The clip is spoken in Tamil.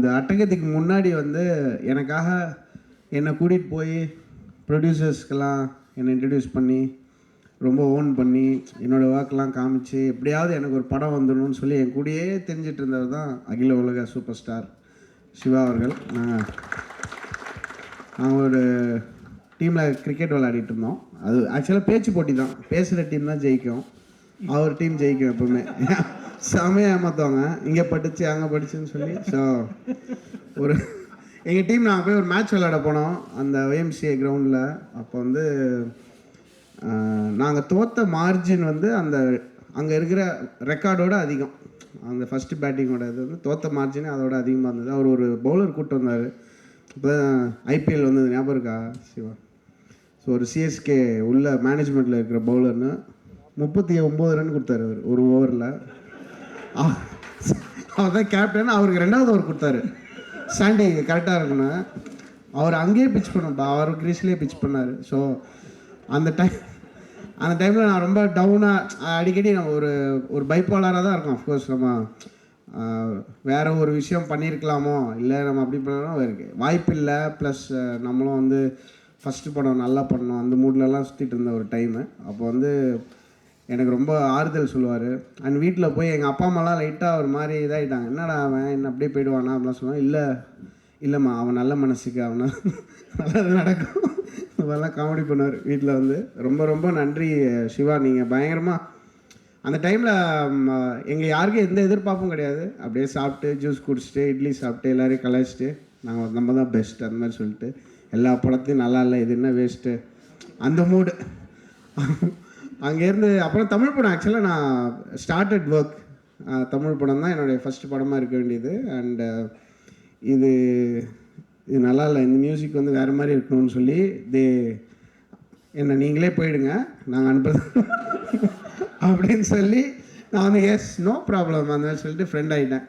அந்த அட்டகத்துக்கு முன்னாடி வந்து எனக்காக என்னை கூட்டிகிட்டு போய் ப்ரொடியூசர்ஸ்க்கெல்லாம் என்னை இன்ட்ரடியூஸ் பண்ணி ரொம்ப ஓன் பண்ணி என்னோடய ஒர்க்கெலாம் காமிச்சு எப்படியாவது எனக்கு ஒரு படம் வந்துடணும்னு சொல்லி என் கூடயே தெரிஞ்சிட்டு இருந்தவர் தான் அகில உலக சூப்பர் ஸ்டார் சிவா அவர்கள். நாங்கள் ஒரு டீமில் கிரிக்கெட் விளையாடிட்டு இருந்தோம். அது ஆக்சுவலாக பேச்சு போட்டி தான், பேசுகிற டீம் தான் ஜெயிக்கும், அவர் டீம் ஜெயிக்கும் எப்பவுமே. செமையாக ஏமாற்றுவாங்க, இங்கே படிச்சு அங்கே படிச்சுன்னு சொல்லி. ஸோ ஒரு எங்கள் டீம் நாங்கள் போய் ஒரு மேட்ச் விளையாட போனோம் அந்த OMCA கிரவுண்டில். அப்போ வந்து நாங்கள் தோற்ற மார்ஜின் வந்து அந்த அங்கே இருக்கிற ரெக்கார்டோட அதிகம். அந்த ஃபஸ்ட்டு பேட்டிங்கோட இது வந்து தோற்ற மார்ஜினே அதோட அதிகமாக இருந்தது. அவர் ஒரு பவுலர் கூப்பிட்டு வந்தார். இப்போ IPL வந்தது ஞாபகம் இருக்கா சிவா? ஸோ ஒரு CSK உள்ள மேனேஜ்மெண்ட்டில் இருக்கிற பவுலர்னு 39 ரன் கொடுத்தாரு அவர் ஒரு ஓவரில். அவர் தான் கேப்டன். அவருக்கு 2வது ஓவர் கொடுத்தாரு, ஸ்டாண்டிங் கரெக்டாக இருக்கணும். அவர் அங்கேயே பிச் பண்ணப்பா, அவர் கிரீஸ்லேயே பிச் பண்ணார். ஸோ அந்த டைமில் நான் ரொம்ப டவுனாக அடிக்கடி நம்ம ஒரு பைப்போலராக தான் இருக்கும். அஃப்கோர்ஸ் நம்ம வேறு ஒரு விஷயம் பண்ணியிருக்கலாமோ, இல்லை நம்ம அப்படி பண்ணலாம் இருக்குது வாய்ப்பு இல்லை. ப்ளஸ் நம்மளும் வந்து ஃபஸ்ட்டு படம் நல்லா பண்ணோம், அந்த மூட்லலாம் சுற்றிட்டு இருந்த ஒரு டைமு. அப்போ வந்து எனக்கு ரொம்ப ஆறுதல் சொல்லுவார். அண்ட் வீட்டில் போய் எங்கள் அப்பா அம்மாலாம் லைட்டாக ஒரு மாதிரி இதாகிட்டாங்க, என்னடா அவன் என்ன அப்படியே போயிடுவானா அப்படிலாம் சொல்லுவான். இல்லைம்மா அவன் நல்ல மனசுக்கு அவனால் நல்லது நடக்கும், இதெல்லாம் காமெடி பண்ணுவார் வீட்டில் வந்து. ரொம்ப ரொம்ப நன்றி சிவா, நீங்கள் பயங்கரமாக அந்த டைமில் எங்கள் யாருக்கும் எந்த எதிர்பார்ப்பும் கிடையாது. அப்படியே சாப்பிட்டு ஜூஸ் குடிச்சிட்டு இட்லி சாப்பிட்டு எல்லோரையும் கலாய்ச்சிட்டு நம்ம தான் பெஸ்ட் அந்த மாதிரி சொல்லிட்டு எல்லா படத்தையும் நல்லா இல்லை, இது என்ன வேஸ்ட்டு அந்த மூடு. அங்கேருந்து அப்புறம் தமிழ் படம் ஆக்சுவலாக நான் ஸ்டார்டட் ஒர்க். தமிழ் படம் தான் என்னுடைய ஃபஸ்ட்டு படமாக இருக்க வேண்டியது. அண்டு இது நல்லா இல்லை, இந்த மியூசிக் வந்து வேறு மாதிரி இருக்கணும்னு சொல்லி என்னை நீங்களே போயிடுங்க நாங்கள் அனுப்புறது அப்படின்னு சொல்லி நான் வந்து எஸ் நோ ப்ராப்ளம் அந்த மாதிரி சொல்லிட்டு ஃப்ரெண்ட் ஆகிட்டேன்.